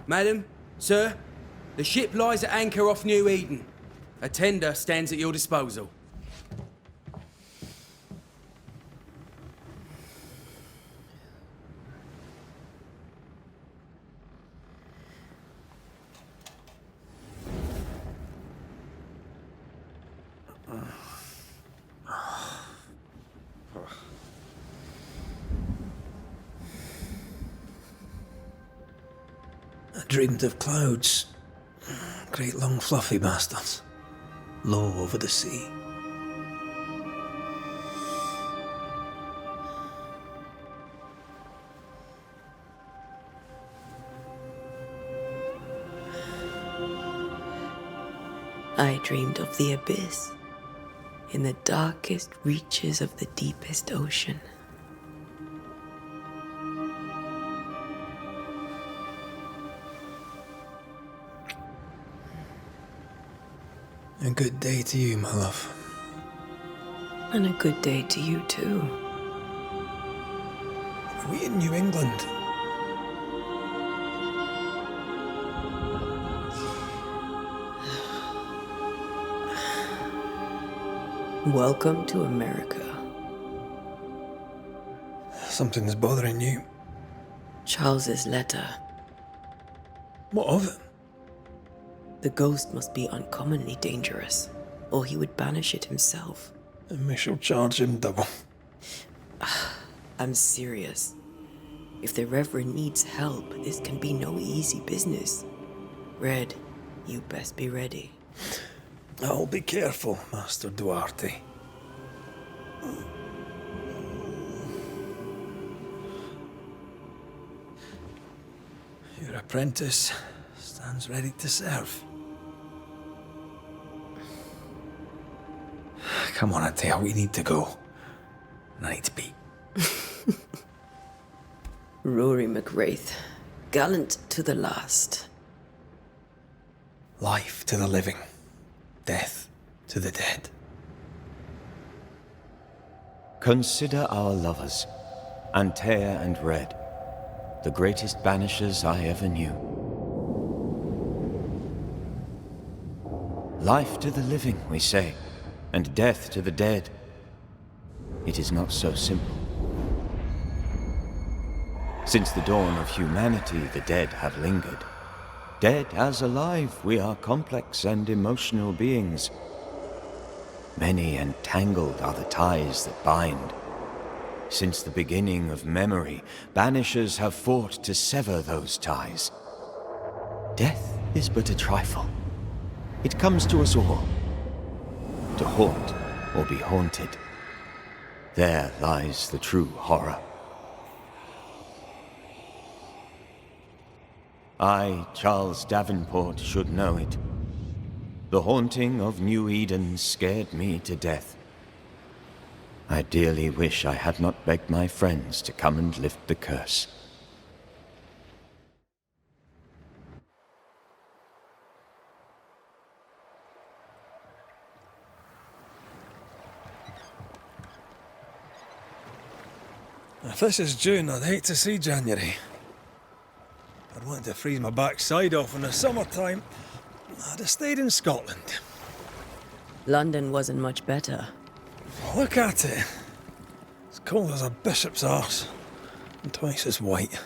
Madam, sir, the ship lies at anchor off New Eden. A tender stands at your disposal. I dreamed of clouds. Great long fluffy bastards. Low over the sea. I dreamed of the abyss, in the darkest reaches of the deepest ocean. A good day to you, my love. And a good day to you, too. Are we in New England? Welcome to America. Something's bothering you. Charles's letter. What of it? The ghost must be uncommonly dangerous, or he would banish it himself. And we shall charge him double. I'm serious. If the Reverend needs help, this can be no easy business. Red, you best be ready. I'll be careful, Master Duarte. Your apprentice stands ready to serve. Come on, Atea, we need to go. Night beat. Rory McWraith, gallant to the last. Life to the living, death to the dead. Consider our lovers, Antea and Red, the greatest banishers I ever knew. Life to the living, we say, and death to the dead. It is not so simple. Since the dawn of humanity, the dead have lingered. Dead as alive, we are complex and emotional beings. Many and tangled are the ties that bind. Since the beginning of memory, banishers have fought to sever those ties. Death is but a trifle. It comes to us all. To haunt or be haunted. There lies the true horror. I, Charles Davenport, should know it. The haunting of New Eden scared me to death. I dearly wish I had not begged my friends to come and lift the curse. If this is June, I'd hate to see January. I'd want to freeze my backside off in the summertime. I'd have stayed in Scotland. London wasn't much better. Look at it. As cold as a bishop's arse. And twice as white.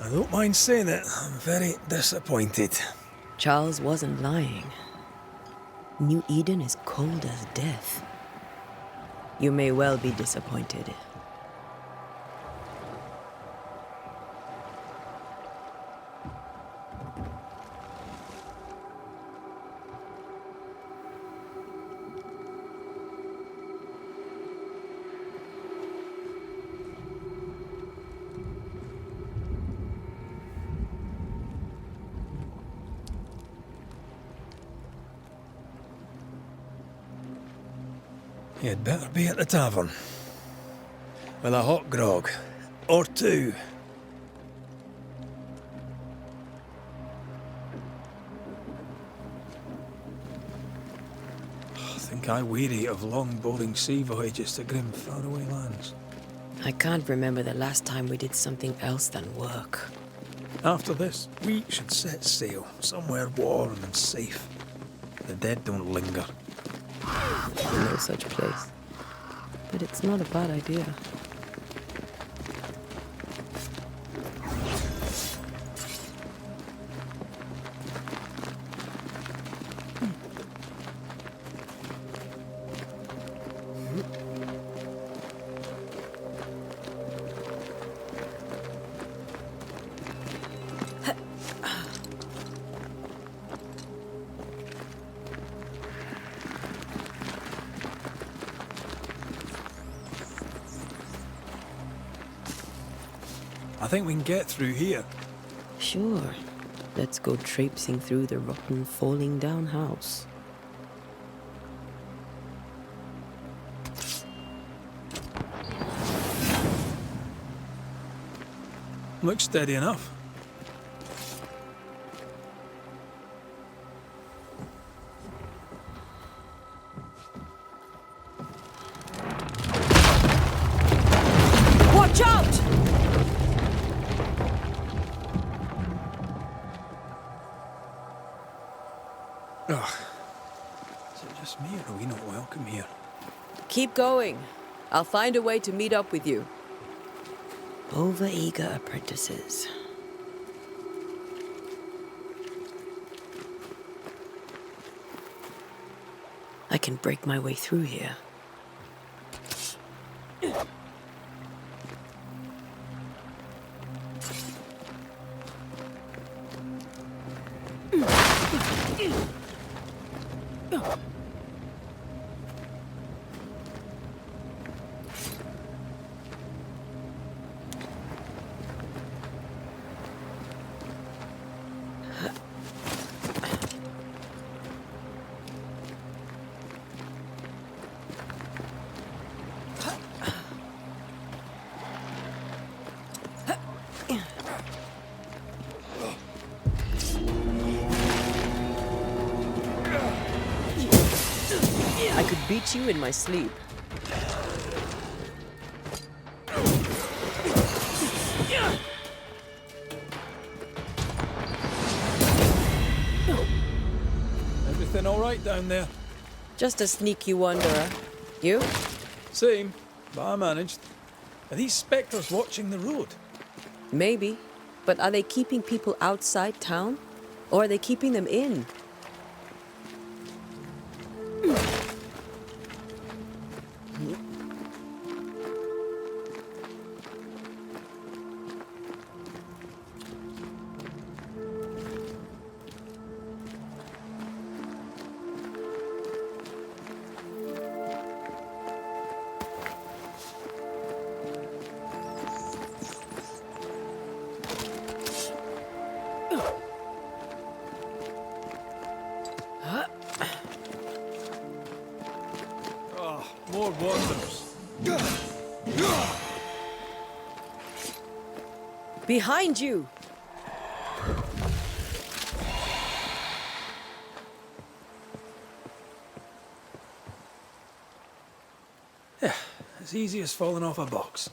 I don't mind saying it, I'm very disappointed. Charles wasn't lying. New Eden is cold as death. You may well be disappointed. You'd better be at the tavern. With a hot grog. Or two. I think I weary of long, boring sea voyages to grim, faraway lands. I can't remember the last time we did something else than work. After this, we should set sail somewhere warm and safe. The dead don't linger. No such place. But it's not a bad idea. I think we can get through here. Sure. Let's go traipsing through the rotten, falling down house. Looks steady enough. Watch out! Ugh. Is it just me, or are we not welcome here? Keep going. I'll find a way to meet up with you. Over-eager apprentices. I can break my way through here. I could beat you in my sleep. Everything all right down there? Just a sneaky wanderer. You? Same, but I managed. Are these spectres watching the road? Maybe. But are they keeping people outside town? Or are they keeping them in? Oh, more wanderers. Behind you! Yeah, as easy as falling off a box.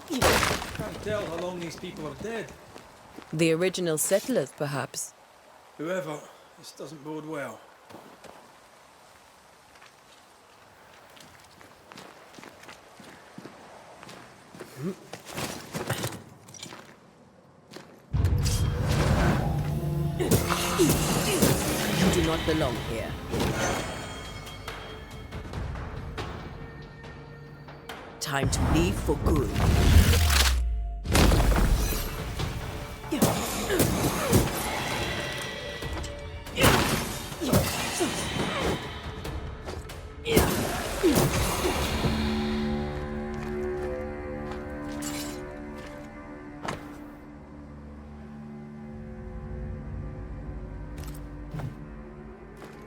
Can't tell how long these people are dead. The original settlers, perhaps. Whoever, this doesn't bode well. You do not belong here. Time to leave for good.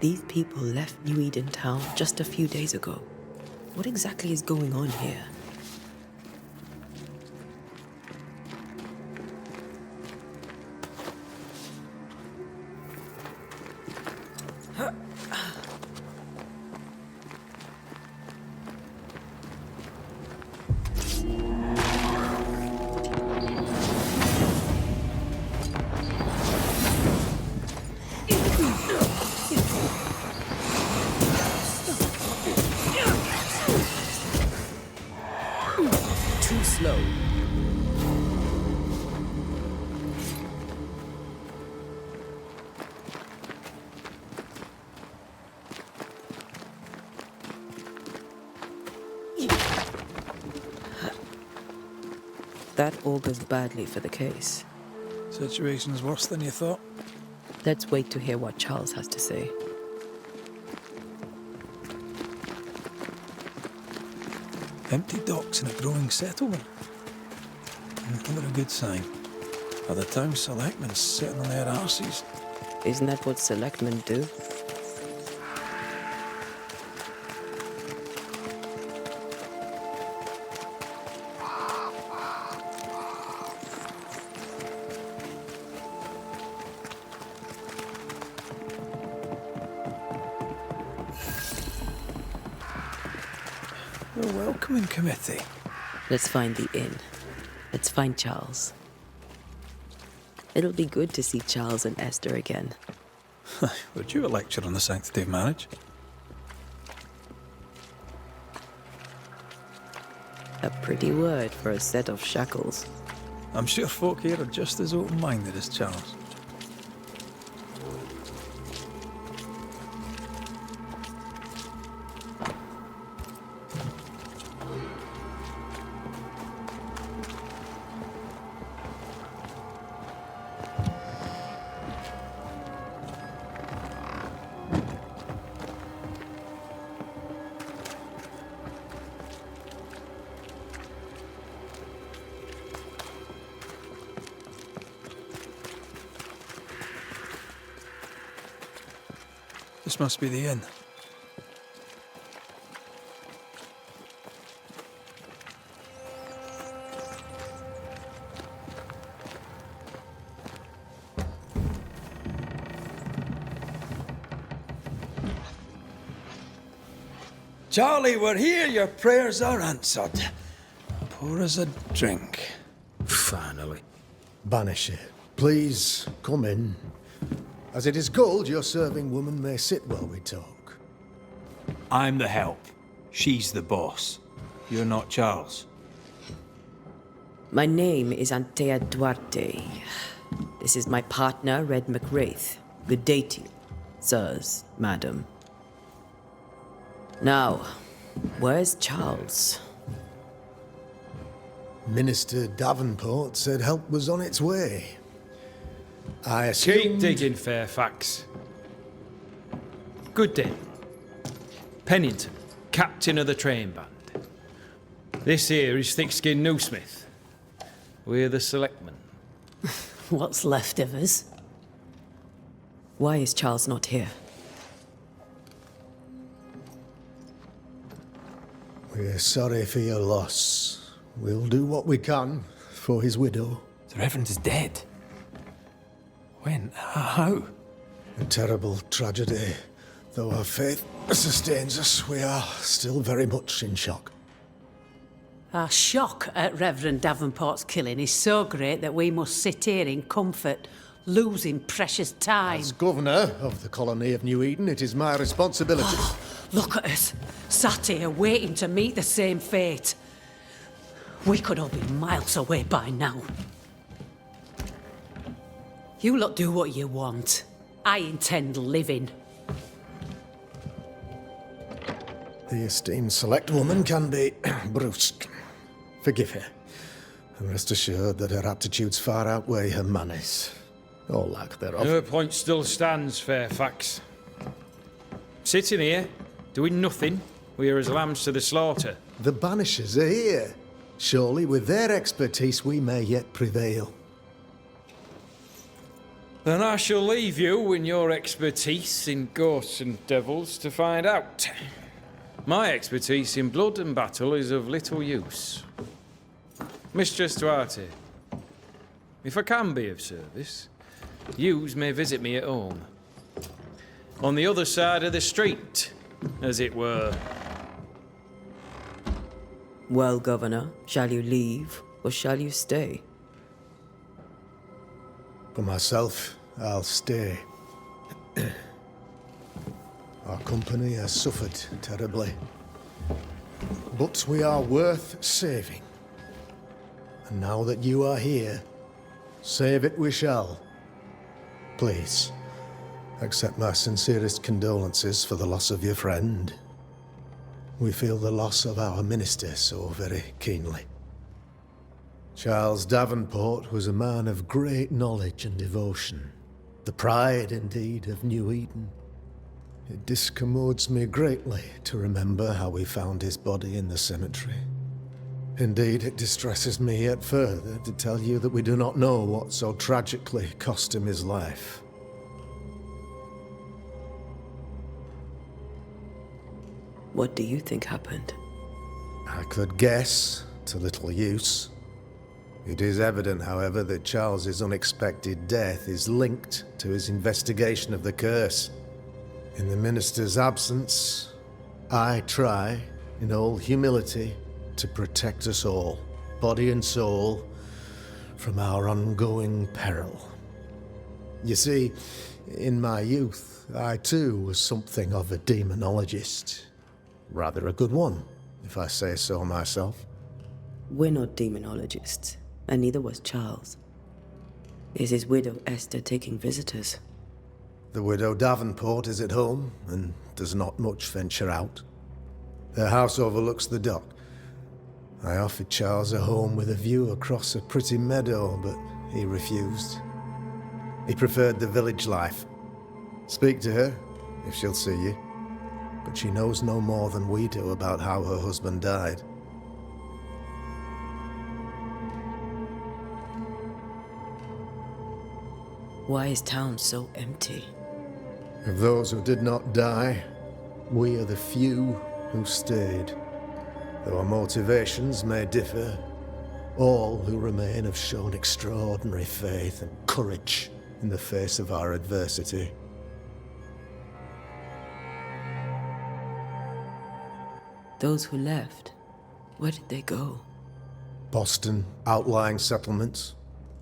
These people left New Eden Town just a few days ago. What exactly is going on here? slow. That augurs badly for the case. Situation's worse than you thought. Let's wait to hear what Charles has to say. Empty docks in a growing settlement. Never a good sign. Are the town selectmen sitting on their arses? Isn't that what selectmen do? The welcoming committee. Let's find the inn. Let's find Charles. It'll be good to see Charles and Esther again. Would you a lecture on the sanctity of marriage? A pretty word for a set of shackles. I'm sure folk here are just as open-minded as Charles. This must be the inn. Charlie, we're here. Your prayers are answered. Pour us a drink. Finally. Banisher, please come in. As it is called, your serving woman may sit while we talk. I'm the help. She's the boss. You're not Charles. My name is Antea Duarte. This is my partner, Red McWraith. Good day to you, sirs, madam. Now, where's Charles? Minister Davenport said help was on its way. I Keep assumed... digging, Fairfax. Good day. Pennington, captain of the train band. This here is Thick-Skinned Newsmith. We're the selectmen. What's left of us? Why is Charles not here? We're sorry for your loss. We'll do what we can for his widow. The Reverend is dead. When? How? A terrible tragedy. Though our faith sustains us, we are still very much in shock. Our shock at Reverend Davenport's killing is so great that we must sit here in comfort, losing precious time. As governor of the colony of New Eden, it is my responsibility. Look at us, sat here waiting to meet the same fate. We could all be miles away by now. You lot do what you want. I intend living. The esteemed select woman can be brusque. Forgive her. And rest assured that her aptitudes far outweigh her manners. Or lack thereof. Her point still stands, Fairfax. Sitting here, doing nothing, we are as lambs to the slaughter. The Banishers are here. Surely with their expertise we may yet prevail. Then I shall leave you in your expertise in ghosts and devils to find out. My expertise in blood and battle is of little use. Mistress Duarte, if I can be of service, yous may visit me at home. On the other side of the street, as it were. Well, Governor, shall you leave or shall you stay? For myself, I'll stay. Our company has suffered terribly. But we are worth saving. And now that you are here, save it we shall. Please, accept my sincerest condolences for the loss of your friend. We feel the loss of our minister so very keenly. Charles Davenport was a man of great knowledge and devotion, the pride, indeed, of New Eden. It discommodes me greatly to remember how we found his body in the cemetery. Indeed, it distresses me yet further to tell you that we do not know what so tragically cost him his life. What do you think happened? I could guess, to little use. It is evident, however, that Charles's unexpected death is linked to his investigation of the curse. In the minister's absence, I try, in all humility, to protect us all, body and soul, from our ongoing peril. You see, in my youth, I too was something of a demonologist. Rather a good one, if I say so myself. We're not demonologists, and neither was Charles. Is his widow Esther taking visitors? The widow Davenport is at home, and does not much venture out. Their house overlooks the dock. I offered Charles a home with a view across a pretty meadow, but he refused. He preferred the village life. Speak to her, if she'll see you. But she knows no more than we do about how her husband died. Why is town so empty? Of those who did not die, we are the few who stayed. Though our motivations may differ, all who remain have shown extraordinary faith and courage in the face of our adversity. Those who left, where did they go? Boston, outlying settlements.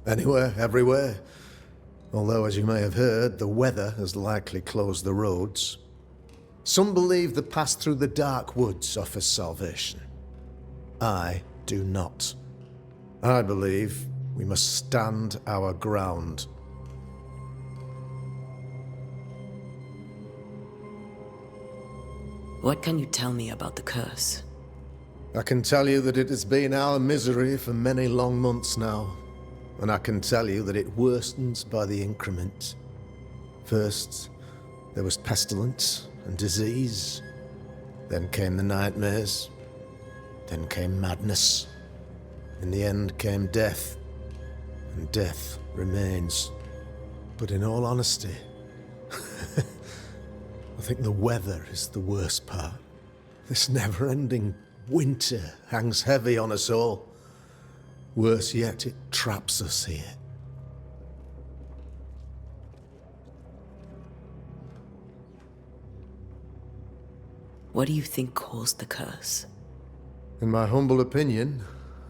Anywhere, everywhere. Although, as you may have heard, the weather has likely closed the roads. Some believe the path through the dark woods offers salvation. I do not. I believe we must stand our ground. What can you tell me about the curse? I can tell you that it has been our misery for many long months now. And I can tell you that it worsens by the increment. First, there was pestilence and disease. Then came the nightmares. Then came madness. In the end came death. And death remains. But in all honesty, I think the weather is the worst part. This never-ending winter hangs heavy on us all. Worse yet, it traps us here. What do you think caused the curse? In my humble opinion,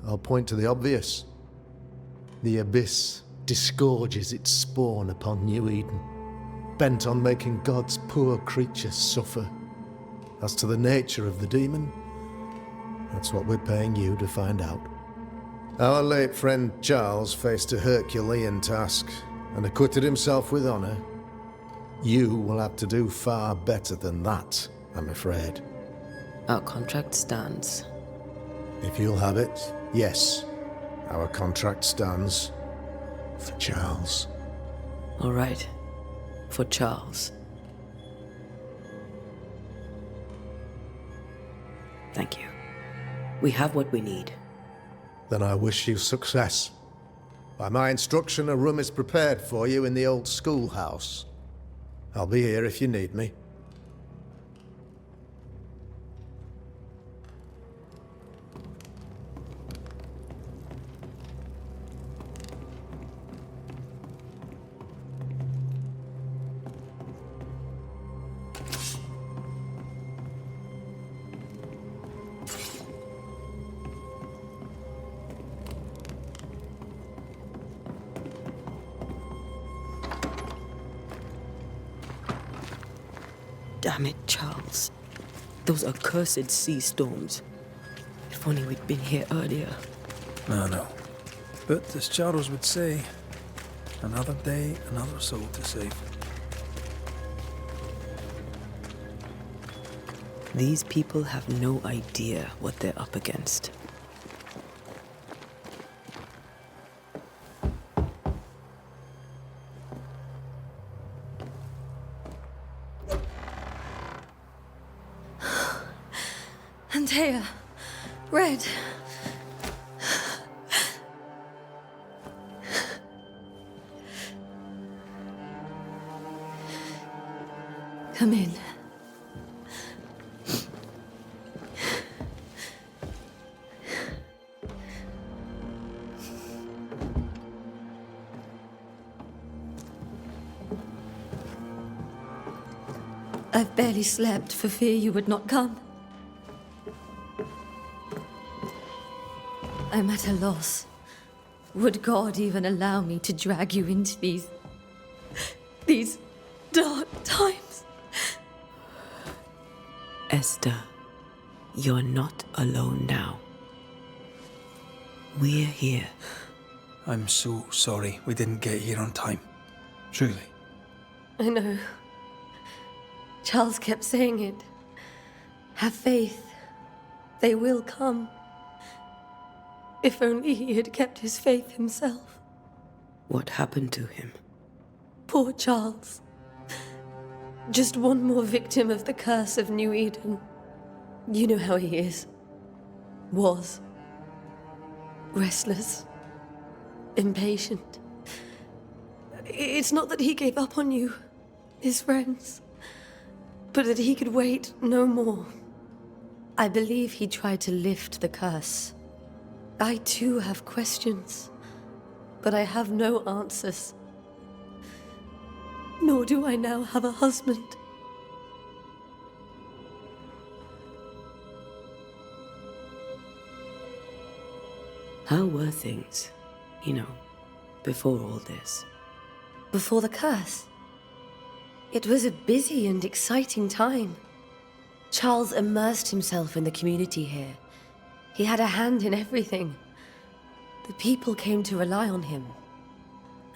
I'll point to the obvious. The abyss disgorges its spawn upon New Eden, bent on making God's poor creatures suffer. As to the nature of the demon, that's what we're paying you to find out. Our late friend Charles faced a Herculean task and acquitted himself with honor. You will have to do far better than that, I'm afraid. Our contract stands. If you'll have it, yes, our contract stands for Charles. All right. For Charles. Thank you. We have what we need. Then I wish you success. By my instruction, a room is prepared for you in the old schoolhouse. I'll be here if you need me. Damn it, Charles. Those accursed sea storms. If only we'd been here earlier. No. But as Charles would say, another day, another soul to save. These people have no idea what they're up against. Antea, Red. Come in. I've barely slept for fear you would not come. I'm at a loss. Would God even allow me to drag you into these dark times? Esther, you're not alone now. We're here. I'm so sorry we didn't get here on time. Truly. I know. Charles kept saying it. Have faith. They will come. If only he had kept his faith himself. What happened to him? Poor Charles. Just one more victim of the curse of New Eden. You know how he is. Was. Restless. Impatient. It's not that he gave up on you, his friends, but that he could wait no more. I believe he tried to lift the curse. I too have questions, but I have no answers. Nor do I now have a husband. How were things, before all this? Before the curse? It was a busy and exciting time. Charles immersed himself in the community here. He had a hand in everything. The people came to rely on him.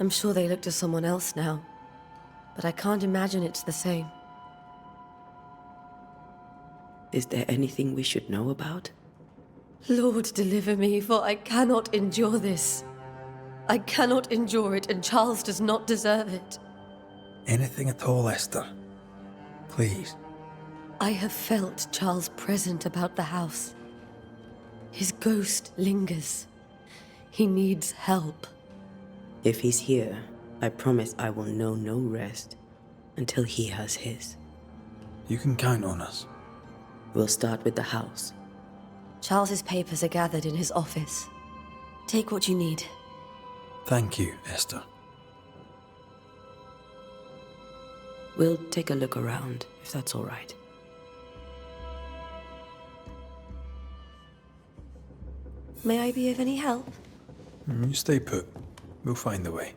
I'm sure they look to someone else now, but I can't imagine it's the same. Is there anything we should know about? Lord, deliver me, for I cannot endure this. I cannot endure it, and Charles does not deserve it. Anything at all, Esther. Please. I have felt Charles present about the house. His ghost lingers. He needs help. If he's here, I promise I will know no rest until he has his. You can count on us. We'll start with the house. Charles's papers are gathered in his office. Take what you need. Thank you, Esther. We'll take a look around, if that's all right. May I be of any help? You stay put. We'll find the way.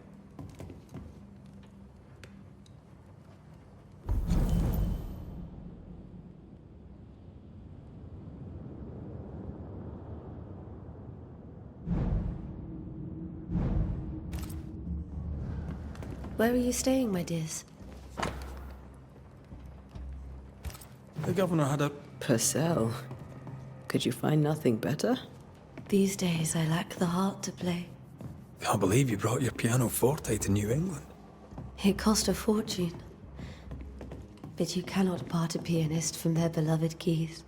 Where are you staying, my dears? The governor had a... Purcell. Could you find nothing better? These days, I lack the heart to play. Can't believe you brought your pianoforte to New England. It cost a fortune. But you cannot part a pianist from their beloved keys.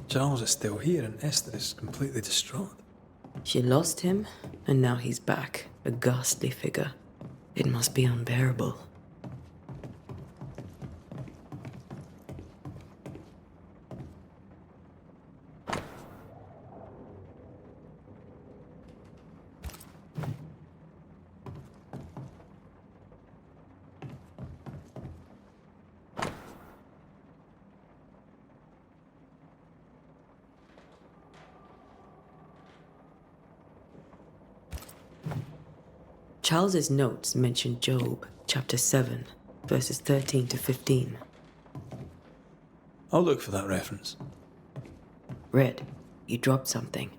Charles is still here and Esther is completely distraught. She lost him, and now he's back, a ghastly figure. It must be unbearable. Charles's notes mention Job, chapter 7, verses 13 to 15. I'll look for that reference. Red, you dropped something.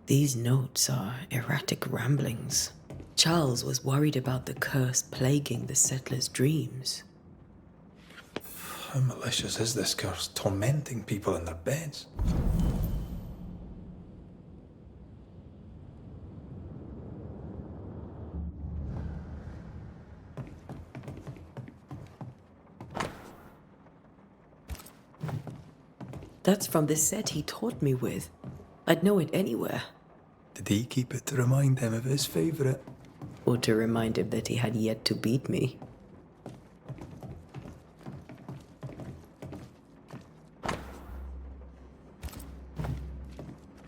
These notes are erratic ramblings. Charles was worried about the curse plaguing the settlers' dreams. How malicious is this curse, tormenting people in their beds? That's from the set he taught me with. I'd know it anywhere. Did he keep it to remind him of his favourite? Or to remind him that he had yet to beat me.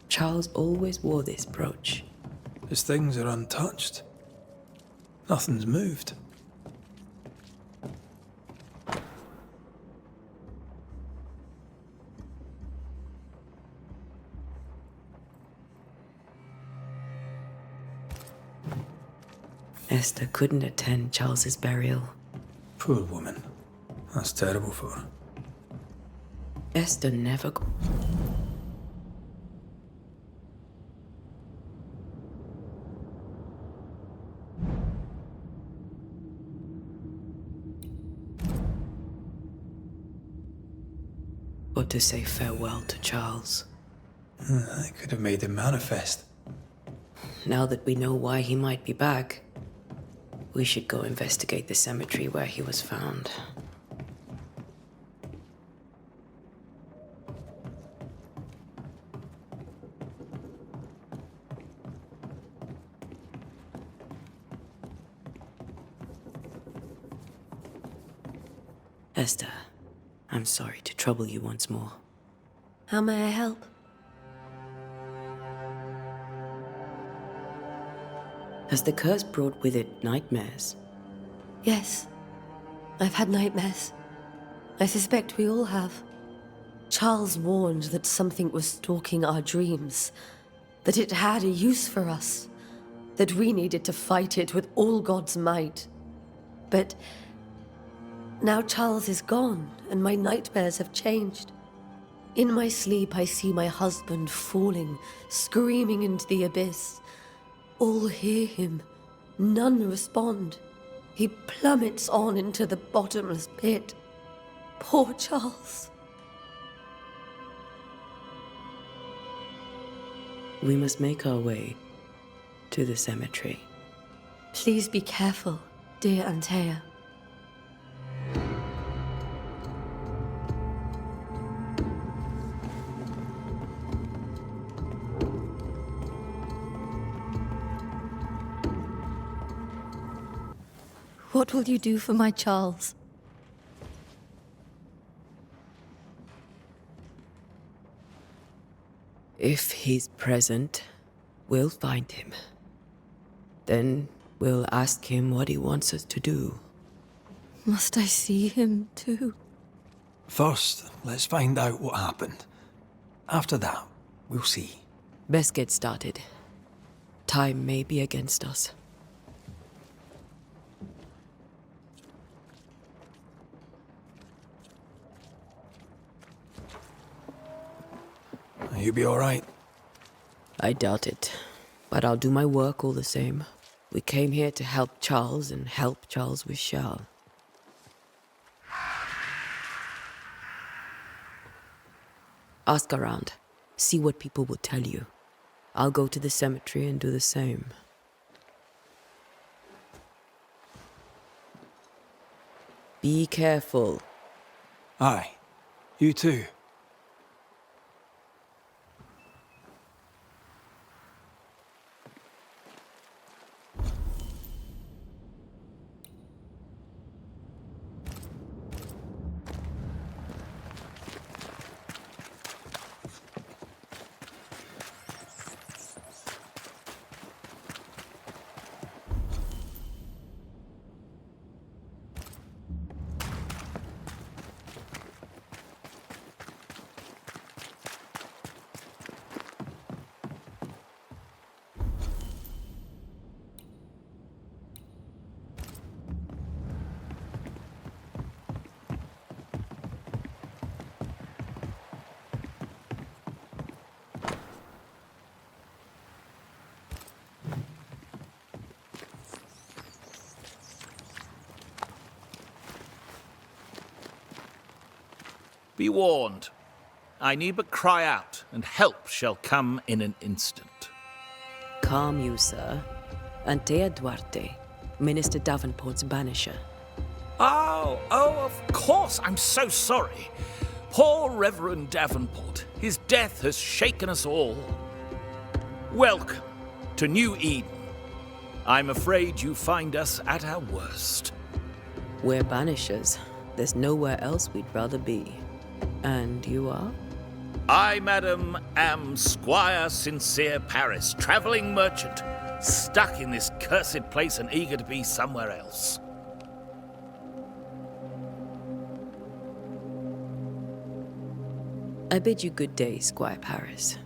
Charles always wore this brooch. His things are untouched. Nothing's moved. Esther couldn't attend Charles's burial. Poor woman. That's terrible for her. Esther never... Or to say farewell to Charles. I could have made him manifest. Now that we know why he might be back, we should go investigate the cemetery where he was found. Esther, I'm sorry to trouble you once more. How may I help? Has the curse brought with it nightmares? Yes. I've had nightmares. I suspect we all have. Charles warned that something was stalking our dreams, that it had a use for us, that we needed to fight it with all God's might. But now Charles is gone, and my nightmares have changed. In my sleep, I see my husband falling, screaming into the abyss. All hear him. None respond. He plummets on into the bottomless pit. Poor Charles. We must make our way to the cemetery. Please be careful, dear Antea. What will you do for my Charles? If he's present, we'll find him. Then we'll ask him what he wants us to do. Must I see him too? First, let's find out what happened. After that, we'll see. Best get started. Time may be against us. You be all right? I doubt it, but I'll do my work all the same. We came here to help Charles, and help Charles we shall. Ask around. See what people will tell you. I'll go to the cemetery and do the same. Be careful. Aye. You too. Be warned. I need but cry out, and help shall come in an instant. Calm you, sir. Antea Duarte, Minister Davenport's banisher. Oh, of course. I'm so sorry. Poor Reverend Davenport. His death has shaken us all. Welcome to New Eden. I'm afraid you find us at our worst. We're banishers. There's nowhere else we'd rather be. And you are? I, madam, am Squire Sincere Paris, travelling merchant, stuck in this cursed place and eager to be somewhere else. I bid you good day, Squire Paris.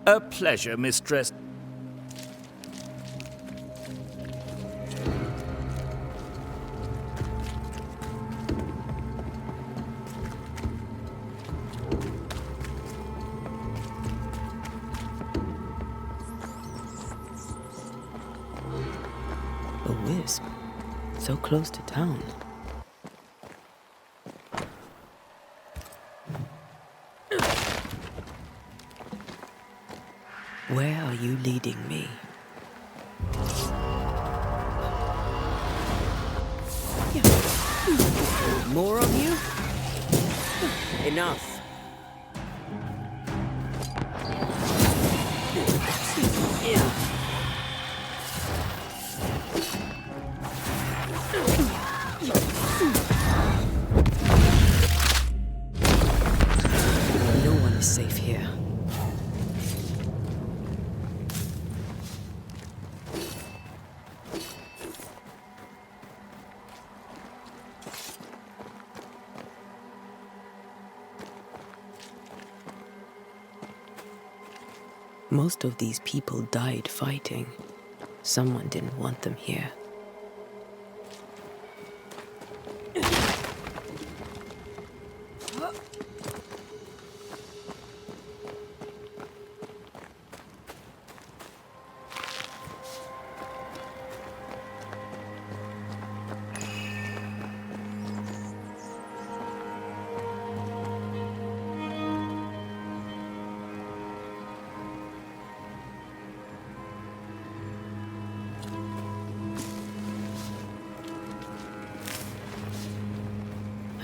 A pleasure, mistress. A wisp. So close to town. Where are you leading me? More of you? Enough. No one is safe here. Most of these people died fighting. Someone didn't want them here.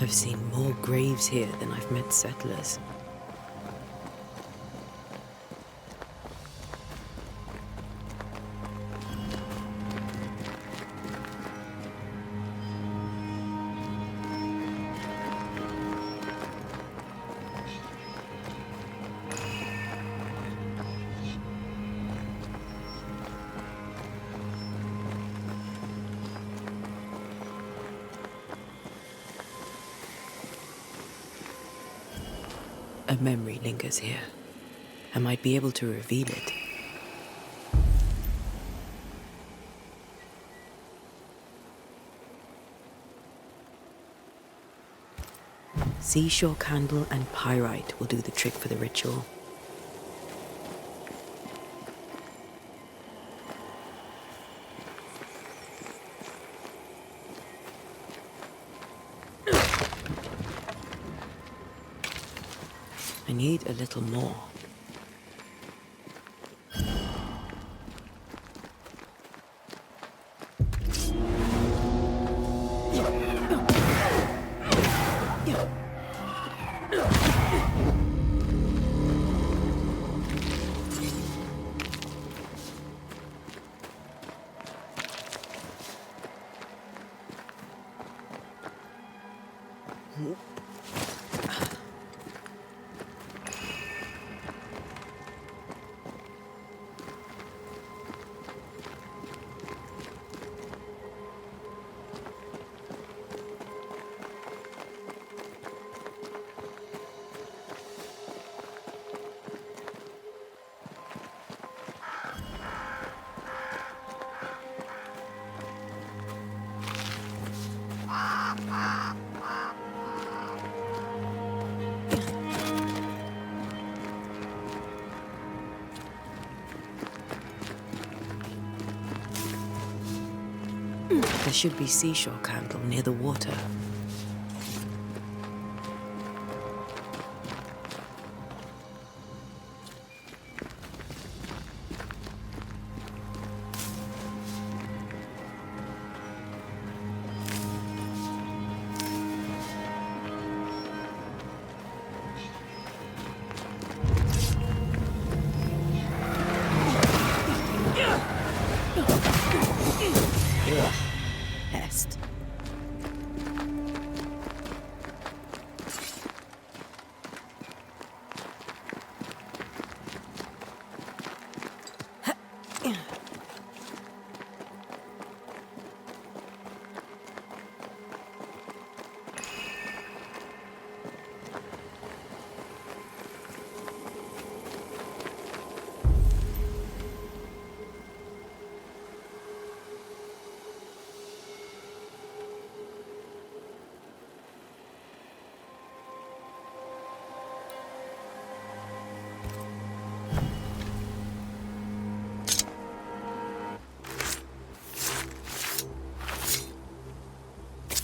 I've seen more graves here than I've met settlers. A memory lingers here. I might be able to reveal it. Seashore candle and pyrite will do the trick for the ritual. I need a little more. There should be seashore candle near the water.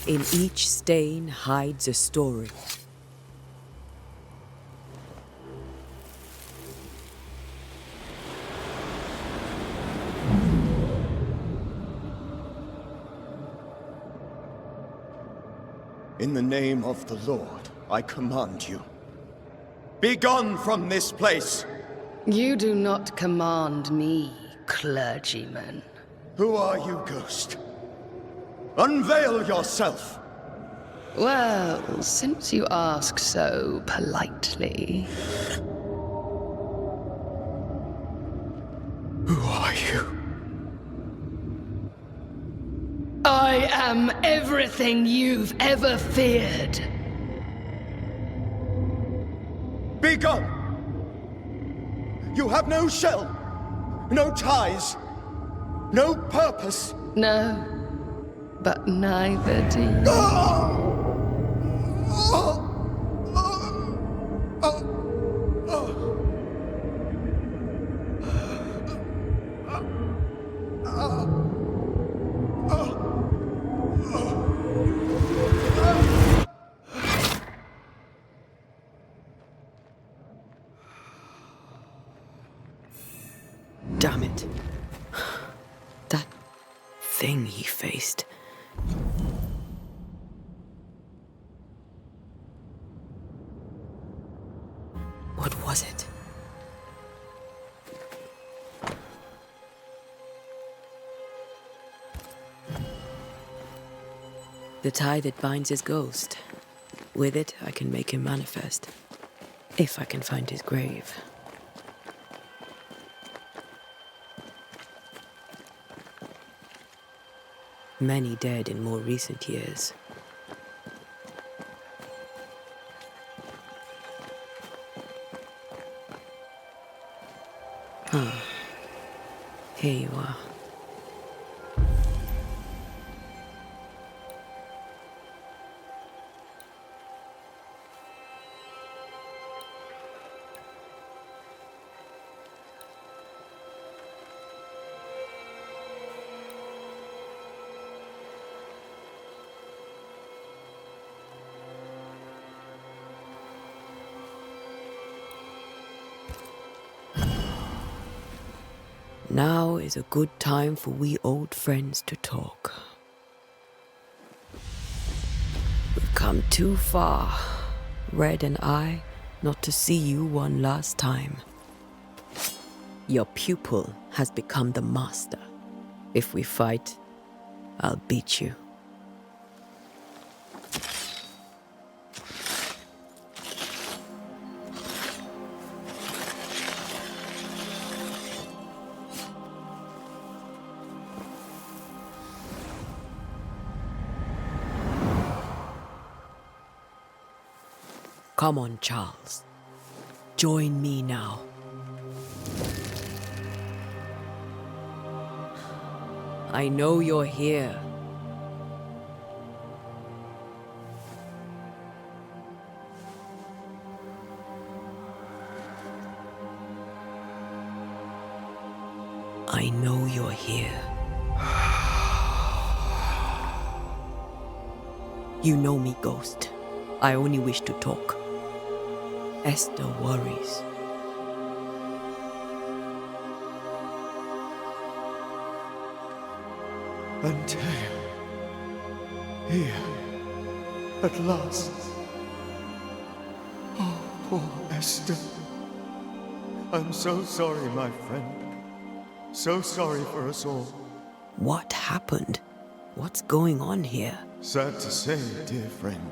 In each stain hides a story. In the name of the Lord, I command you. Be gone from this place! You do not command me, clergyman. Who are you, ghost? Unveil yourself! Well, since you ask so politely. Who are you? I am everything you've ever feared. Be gone! You have no shell, no ties, no purpose. No, but neither do you. Damn it. That thing he faced. What was it? The tie that binds his ghost. With it, I can make him manifest. If I can find his grave. Many dead in more recent years. Here you are. Now is a good time for we old friends to talk. We've come too far, Red and I, not to see you one last time. Your pupil has become the master. If we fight, I'll beat you. Come on, Charles. Join me now. I know you're here. I know you're here. You know me, Ghost. I only wish to talk. Esther worries. Antea. Here. At last. Oh, poor Esther. I'm so sorry, my friend. So sorry for us all. What happened? What's going on here? Sad to say, dear friend.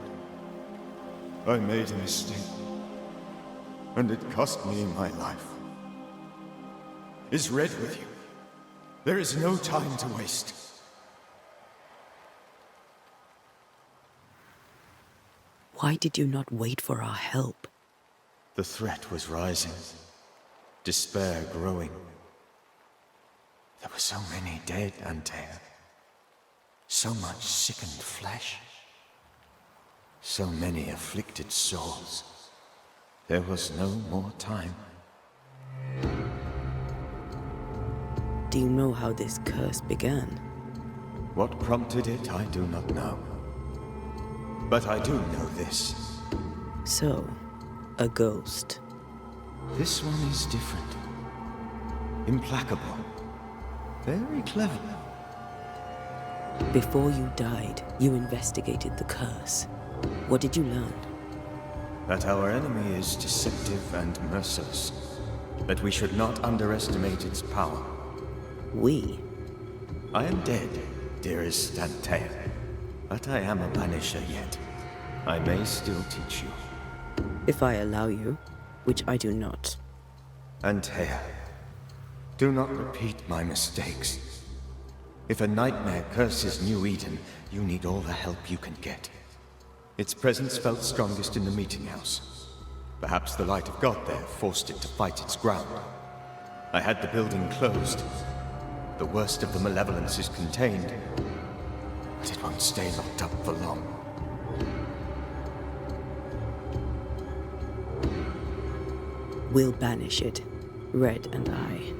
I made a mistake. And it cost me my life. Is Red with you? There is no time to waste. Why did you not wait for our help? The threat was rising. Despair growing. There were so many dead, Antea. So much sickened flesh. So many afflicted souls. There was no more time. Do you know how this curse began? What prompted it, I do not know. But I do know this. So, a ghost. This one is different. Implacable. Very clever. Before you died, you investigated the curse. What did you learn? That our enemy is deceptive and merciless. That we should not underestimate its power. We? I am dead, dearest Antea. But I am a Banisher yet. I may still teach you. If I allow you, which I do not. Antea, do not repeat my mistakes. If a nightmare curses New Eden, you need all the help you can get. Its presence felt strongest in the meeting house. Perhaps the light of God there forced it to fight its ground. I had the building closed. The worst of the malevolence is contained, but it won't stay locked up for long. We'll banish it, Red and I.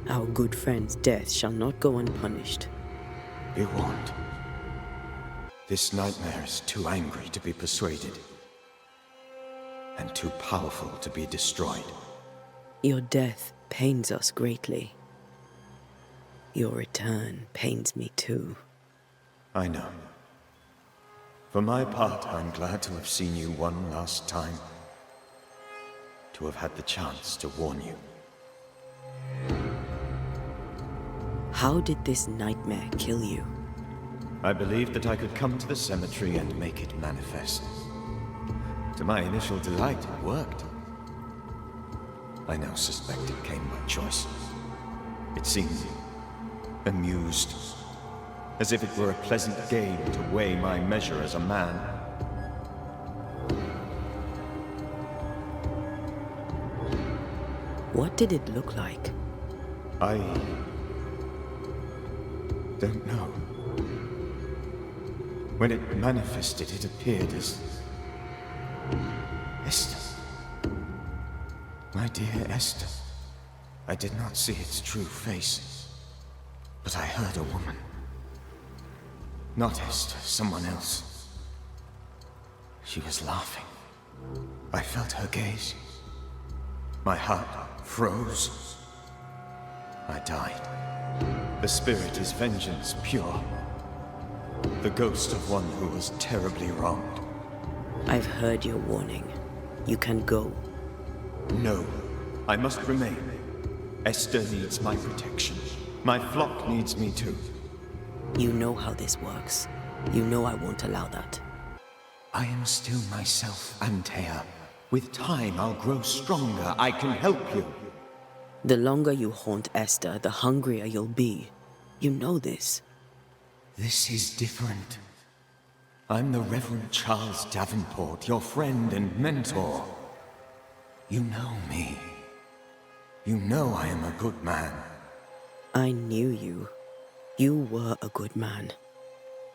Our good friend's death shall not go unpunished. Be warned. This nightmare is too angry to be persuaded, and too powerful to be destroyed. Your death pains us greatly. Your return pains me too. I know. For my part, I'm glad to have seen you one last time. To have had the chance to warn you. How did this nightmare kill you? I believed that I could come to the cemetery and make it manifest. To my initial delight, it worked. I now suspect it came by choice. It seemed amused, as if it were a pleasant game to weigh my measure as a man. What did it look like? I don't know. When it manifested, it appeared as Esther. My dear Esther. I did not see its true face, but I heard a woman. Not Esther, someone else. She was laughing. I felt her gaze. My heart froze. I died. The spirit is vengeance pure. The ghost of one who was terribly wronged. I've heard your warning. You can go. No, I must remain. Esther needs my protection. My flock needs me too. You know how this works. You know I won't allow that. I am still myself, Antea. With time, I'll grow stronger. I can help you. The longer you haunt Esther, the hungrier you'll be. You know this. This is different. I'm the Reverend Charles Davenport, your friend and mentor. You know me. You know I am a good man. I knew you. You were a good man.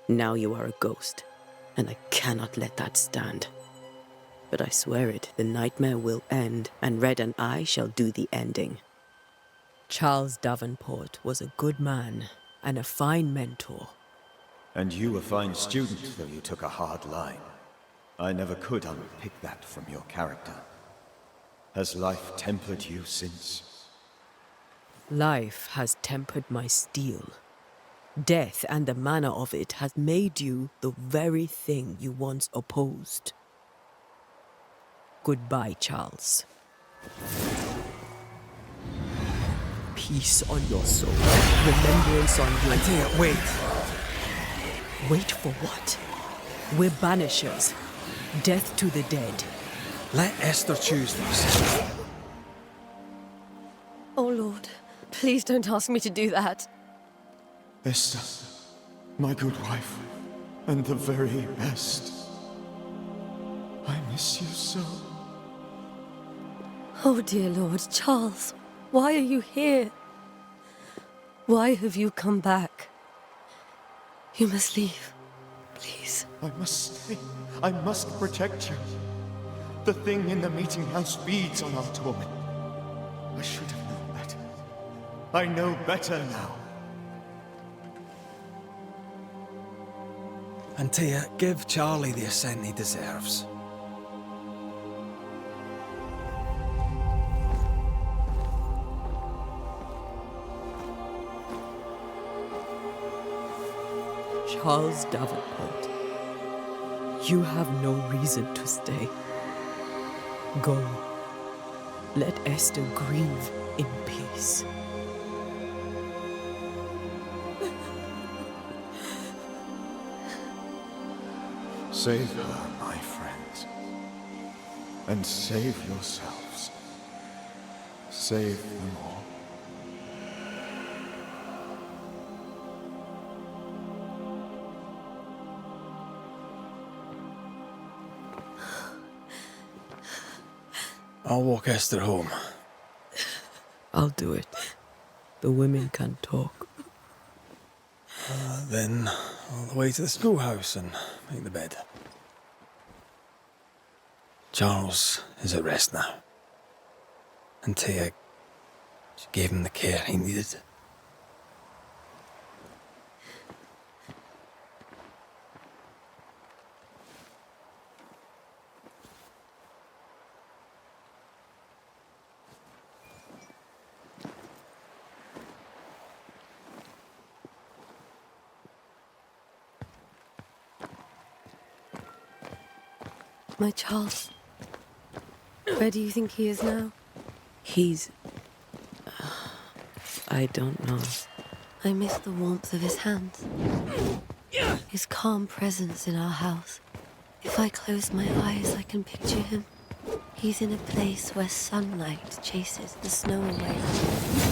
Now you are a ghost, and I cannot let that stand. But I swear it, the nightmare will end, and Red and I shall do the ending. Charles Davenport was a good man and a fine mentor. And you a fine student, though you took a hard line. I never could unpick that from your character. Has life tempered you since? Life has tempered my steel. Death and the manner of it has made you the very thing you once opposed. Goodbye, Charles. Peace on your soul. Remembrance on your... Antea, wait. Wait for what? We're Banishers. Death to the dead. Let Esther choose this. Oh, Lord. Please don't ask me to do that. Esther, my good wife, and the very best. I miss you so. Oh, dear Lord. Charles, why are you here? Why have you come back? You must leave. Please. I must stay. I must protect you. The thing in the meeting house feeds on our torment. I should have known better. I know better now. And Tia, give Charlie the ascent he deserves. Charles Davenport, you have no reason to stay. Go. Let Esther grieve in peace. Save her, my friends. And save yourselves. Save them all. I'll walk Esther home. I'll do it. The women can talk. Then all the way to the schoolhouse and make the bed. Charles is at rest now. And Tia, she gave him the care he needed. My Charles. Where do you think he is now? He's... I don't know. I miss the warmth of his hands. His calm presence in our house. If I close my eyes, I can picture him. He's in a place where sunlight chases the snow away.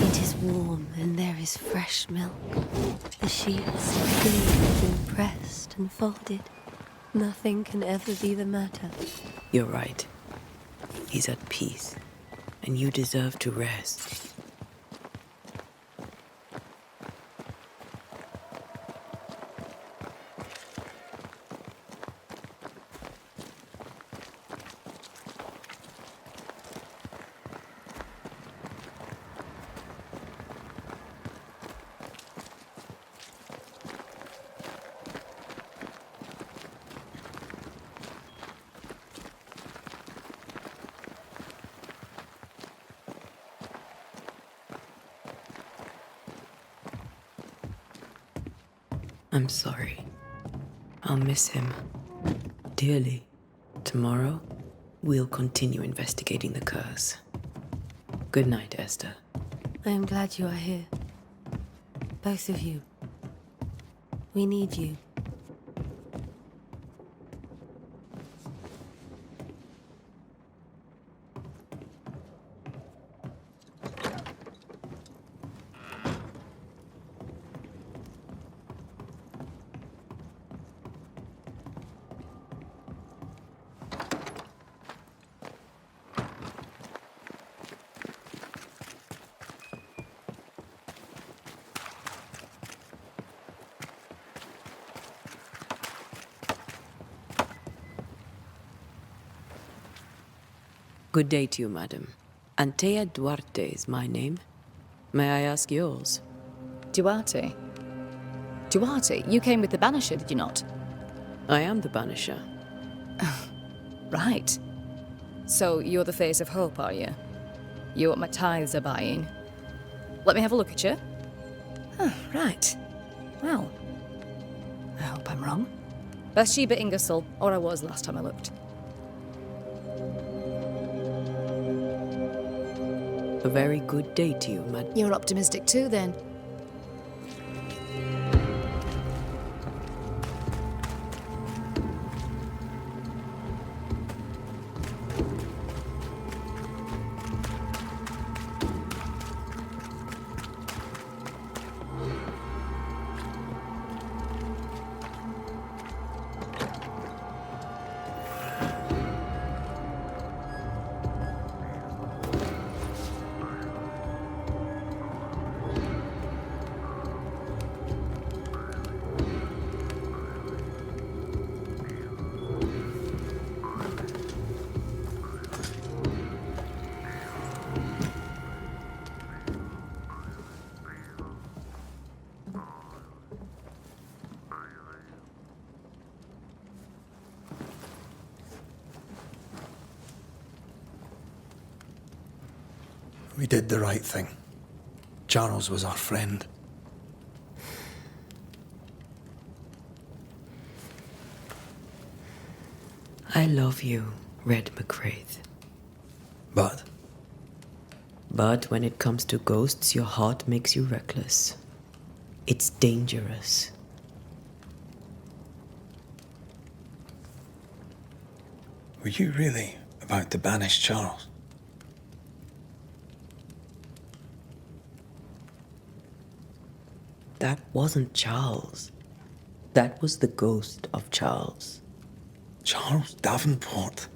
It is warm and there is fresh milk. The sheets are clean and pressed and folded. Nothing can ever be the matter. You're right. He's at peace, and you deserve to rest. I'm sorry. I'll miss him dearly. Tomorrow, we'll continue investigating the curse. Good night, Esther. I am glad you are here. Both of you. We need you. Good day to you, madam. Antea Duarte is my name. May I ask yours? Duarte? Duarte? You came with the Banisher, did you not? I am the Banisher. Right. So you're the face of hope, are you? You're what my tithes are buying. Let me have a look at you. Oh, right. Well, I hope I'm wrong. Bathsheba Ingersoll, or I was last time I looked. A very good day to you, madam. You're optimistic too, then. We did the right thing. Charles was our friend. I love you, Red McGrath. But But when it comes to ghosts, your heart makes you reckless. It's dangerous. were you really about to banish Charles? That wasn't Charles. That was the ghost of Charles. Charles Davenport.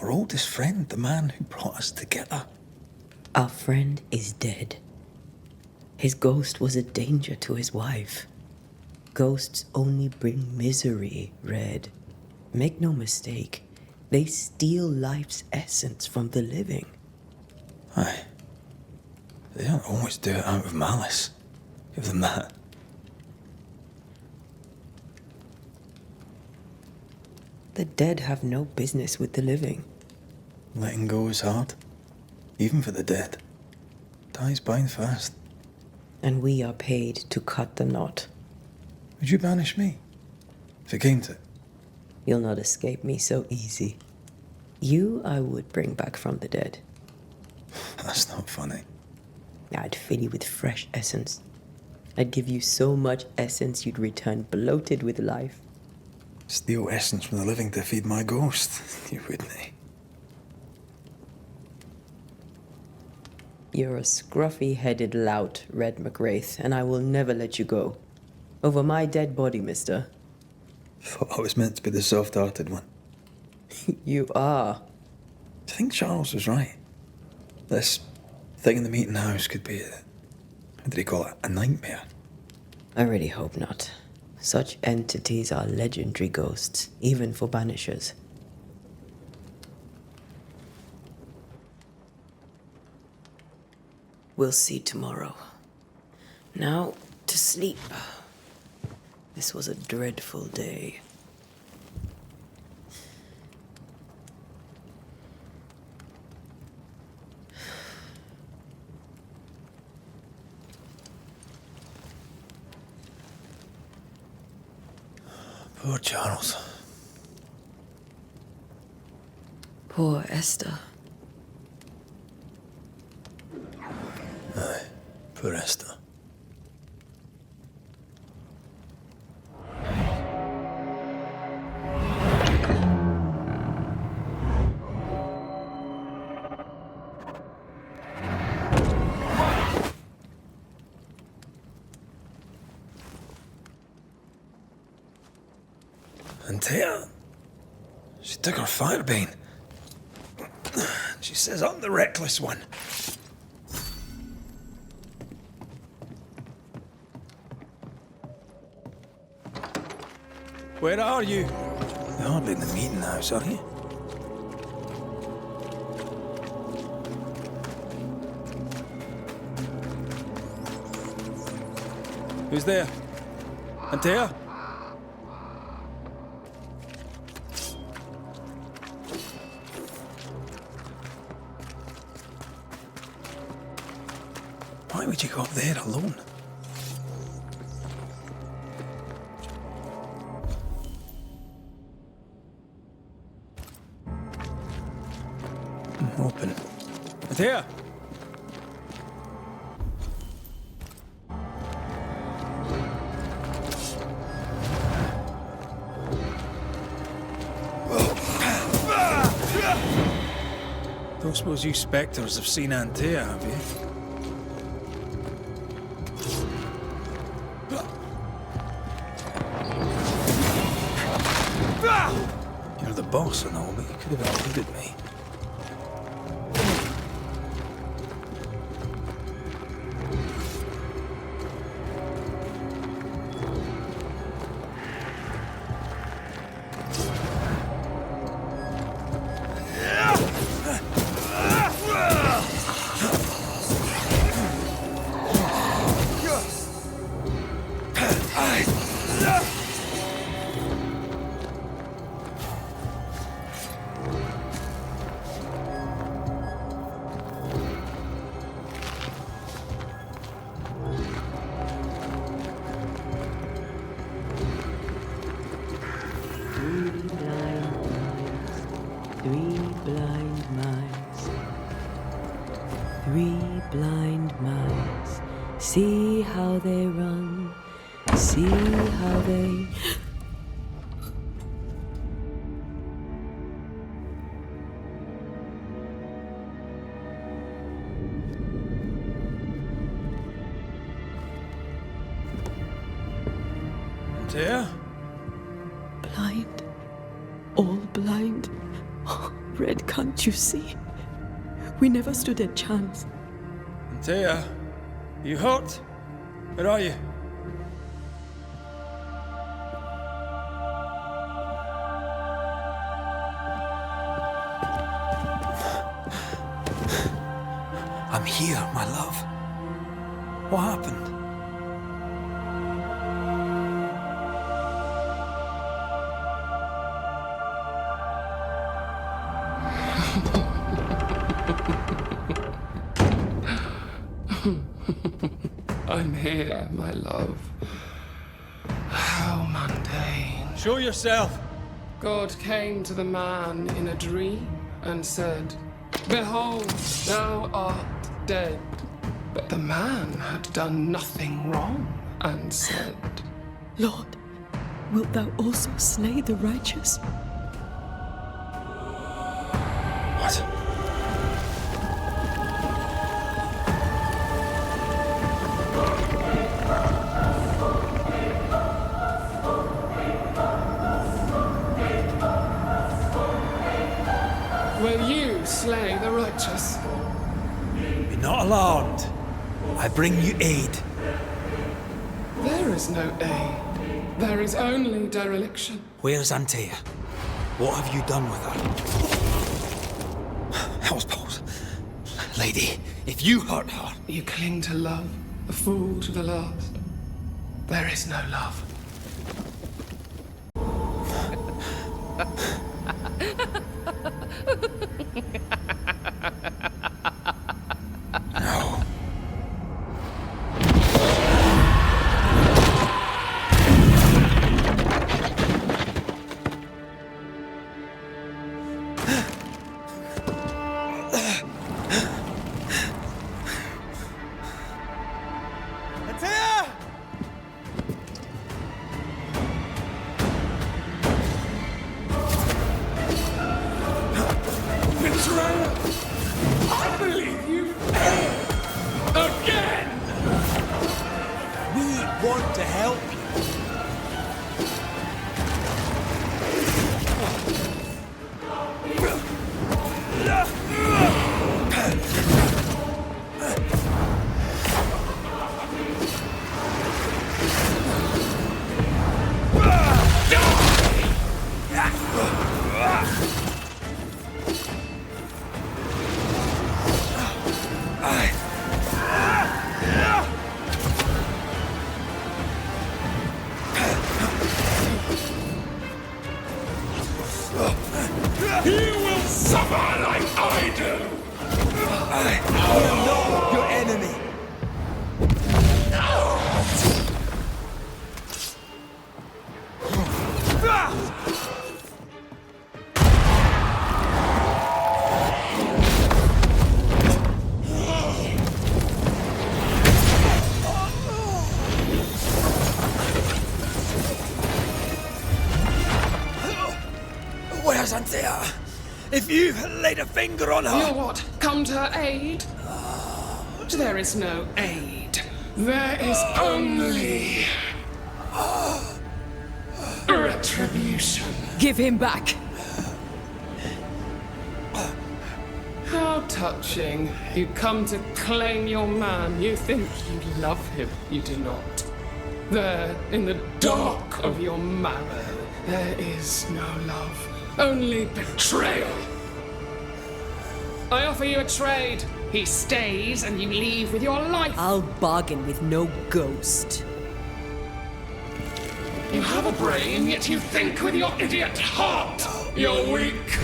Our oldest friend, the man who brought us together. Our friend is dead. His ghost was a danger to his wife. Ghosts only bring misery, Red. Make no mistake, they steal life's essence from the living. Aye. They don't always do it out of malice. Give them that. The dead have no business with the living. Letting go is hard. Even for the dead. Time's bind fast. And we are paid to cut the knot. Would you banish me? If it came to it? You'll not escape me so easy. You I would bring back from the dead. That's not funny. I'd fill you with fresh essence. I'd give you so much essence you'd return bloated with life. Steal essence from the living to feed my ghost. You wouldn't. You're a scruffy-headed lout, Red McGrath, and I will never let you go. Over my dead body, mister. Thought I was meant to be the soft-hearted one. You are. Do you think Charles was right? This thing in the meeting house could be how did he call it? A nightmare? I really hope not. Such entities are legendary ghosts, even for Banishers. We'll see tomorrow. Now, to sleep. This was a dreadful day. Poor Charles. Poor Esther. Aye, poor Esther. And Tia, she took her firebane. She says I'm the reckless one. Where are you? You're hardly in the meeting house, are you? Who's there? Antea? Why would you go up there alone? Open. Antea! Don't suppose you spectres have seen Antea, have you? You're the boss and all, but you could have included me. three blind mice. See how they run. See how they... Dear? Blind. All blind. Red, can't you see? We never stood a chance. Dear, you hurt? Where are you? I'm here, my love. What happened? I'm here, my love. How mundane. Show yourself. God came to the man in a dream and said, "Behold, thou art dead." But the man had done nothing wrong and said, Lord, wilt thou also slay the righteous? What? "Will you slay the righteous?" Be not alarmed. I bring you aid. There is no aid. There is only dereliction. Where's Antea? What have you done with her? Housepose. Lady, if you hurt her... You cling to love, a fool to the last. There is no love. No. Antea! Betrayer! I believe you failed! Again! We want to help you. You will suffer like I do! I am not your enemy. Where's Antea? If you laid a finger on her... You'll what? Come to her aid? There is no aid. There is only... retribution. Give him back. How touching. You come to claim your man. You think you love him. You do not. There, in the dark of your marrow, there is no love. Only betrayal. I offer you a trade. He stays and you leave with your life. I'll bargain with no ghost. You have a brain, yet you think with your idiot heart. You're weak.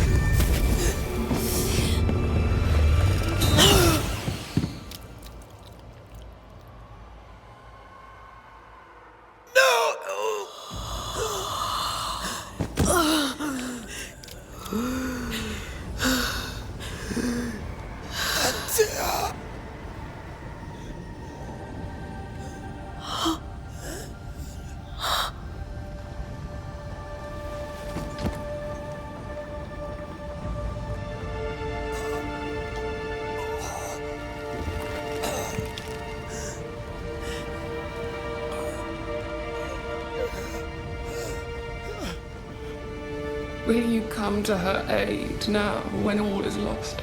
Will you come to her aid now, when all is lost?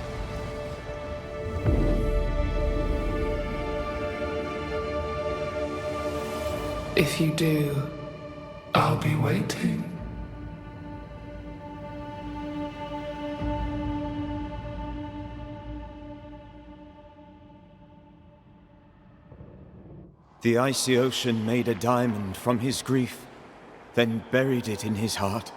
If you do, I'll be waiting. The icy ocean made a diamond from his grief, then buried it in his heart.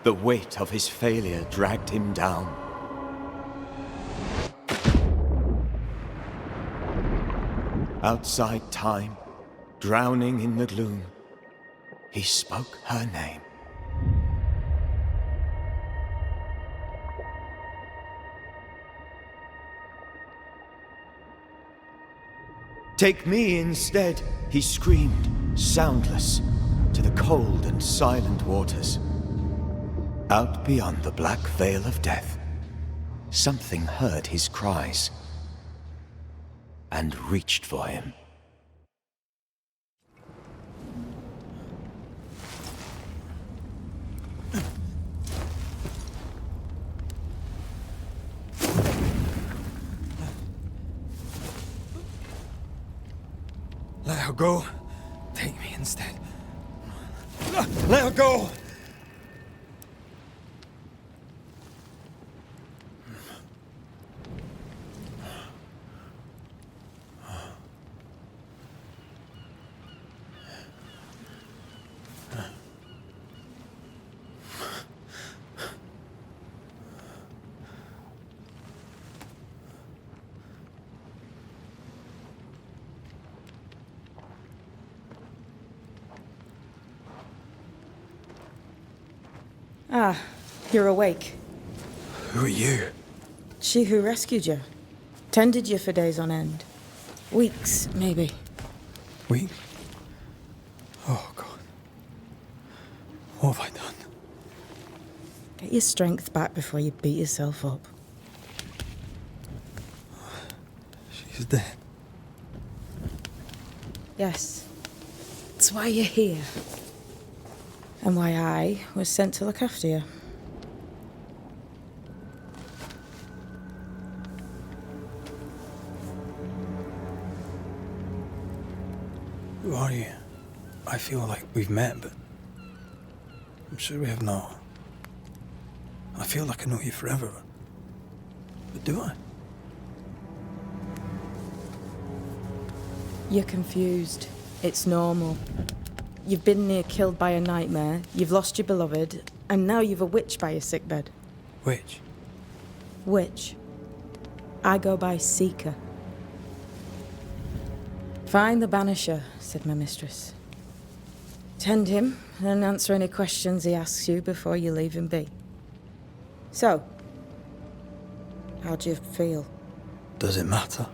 The weight of his failure dragged him down. Outside time, drowning in the gloom, he spoke her name. Take me instead, he screamed, soundless, to the cold and silent waters. Out beyond the black veil of death, something heard his cries and reached for him. Let her go. Take me instead. Let her go! Ah, you're awake. Who are you? She who rescued you. Tended you for days on end. Weeks, maybe. We? Oh, God. What have I done? Get your strength back before you beat yourself up. She's dead. Yes. That's why you're here. And why I was sent to look after you. Who are you? I feel like we've met, but I'm sure we have not. I feel like I know you forever, but do I? You're confused. It's normal. You've been near killed by a nightmare, you've lost your beloved, and now you've a witch by your sickbed. Which? Witch. I go by Seeker. Find the Banisher, said my mistress. Tend him, and answer any questions he asks you before you leave him be. So, how do you feel? Does it matter?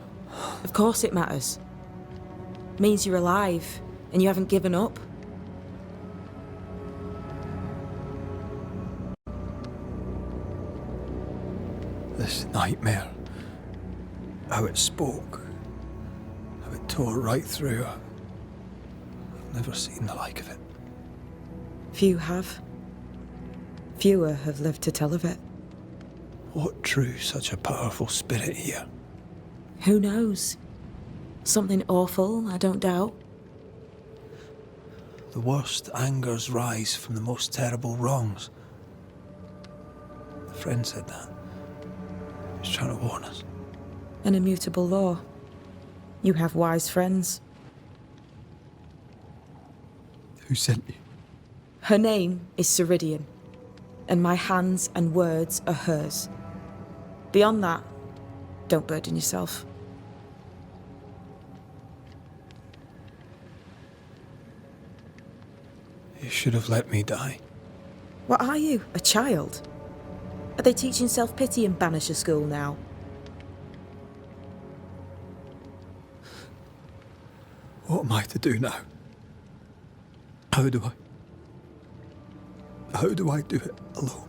Of course it matters. Means you're alive, and you haven't given up. This nightmare. How it spoke. How it tore right through her. I've never seen the like of it. Few have. Fewer have lived to tell of it. What drew such a powerful spirit here? Who knows? Something awful, I don't doubt. The worst angers rise from the most terrible wrongs. A friend said that. He was trying to warn us. An immutable law. You have wise friends. Who sent you? Her name is Ceridian, and my hands and words are hers. Beyond that, don't burden yourself. You should have let me die. What are you, a child? Are they teaching self-pity in Banisher school now? What am I to do now? How do I do it alone?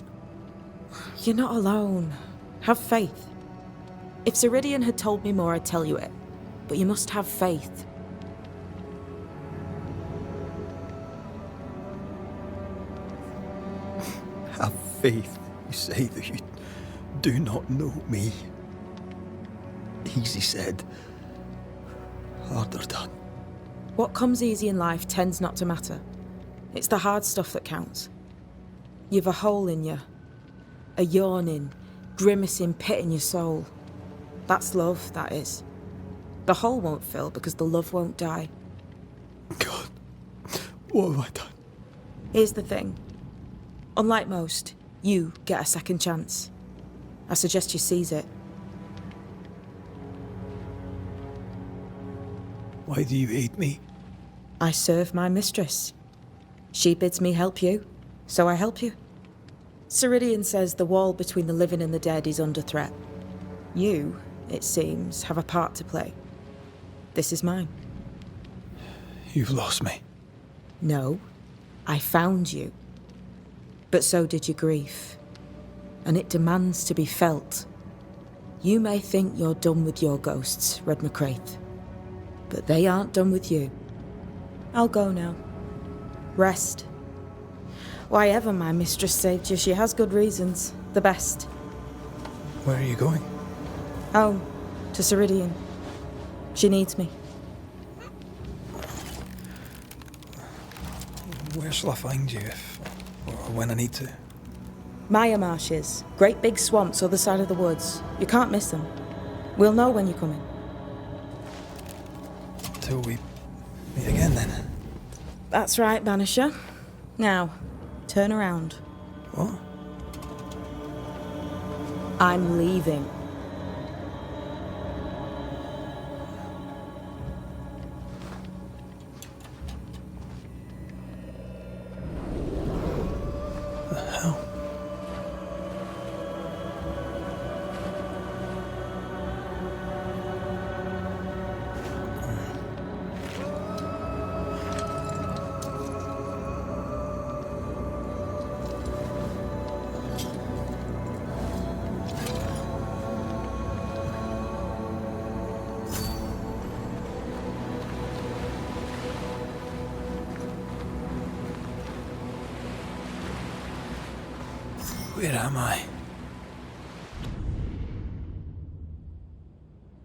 You're not alone. Have faith. If Ceridian had told me more, I'd tell you it. But you must have faith. faith, you say that you do not know me. Easy said, harder done. What comes easy in life tends not to matter. It's the hard stuff that counts. You've a hole in you. A yawning, grimacing pit in your soul. That's love, that is. The hole won't fill because the love won't die. God, what have I done? Here's the thing. Unlike most, you get a second chance. I suggest you seize it. Why do you hate me? I serve my mistress. She bids me help you, so I help you. Ceridian says the wall between the living and the dead is under threat. You, it seems, have a part to play. This is mine. You've lost me. No, I found you. But so did your grief. And it demands to be felt. You may think you're done with your ghosts, Red McCraith. But they aren't done with you. I'll go now. Rest. Why ever my mistress saved you, she has good reasons. The best. Where are you going? Home. To Ceridian. She needs me. Where shall I find you if, or when I need to? Maya marshes. Great big swamps other side of the woods. You can't miss them. We'll know when you're coming. Till we meet again then. That's right, Banisher. Now, turn around. What? I'm leaving. The hell? Where am I?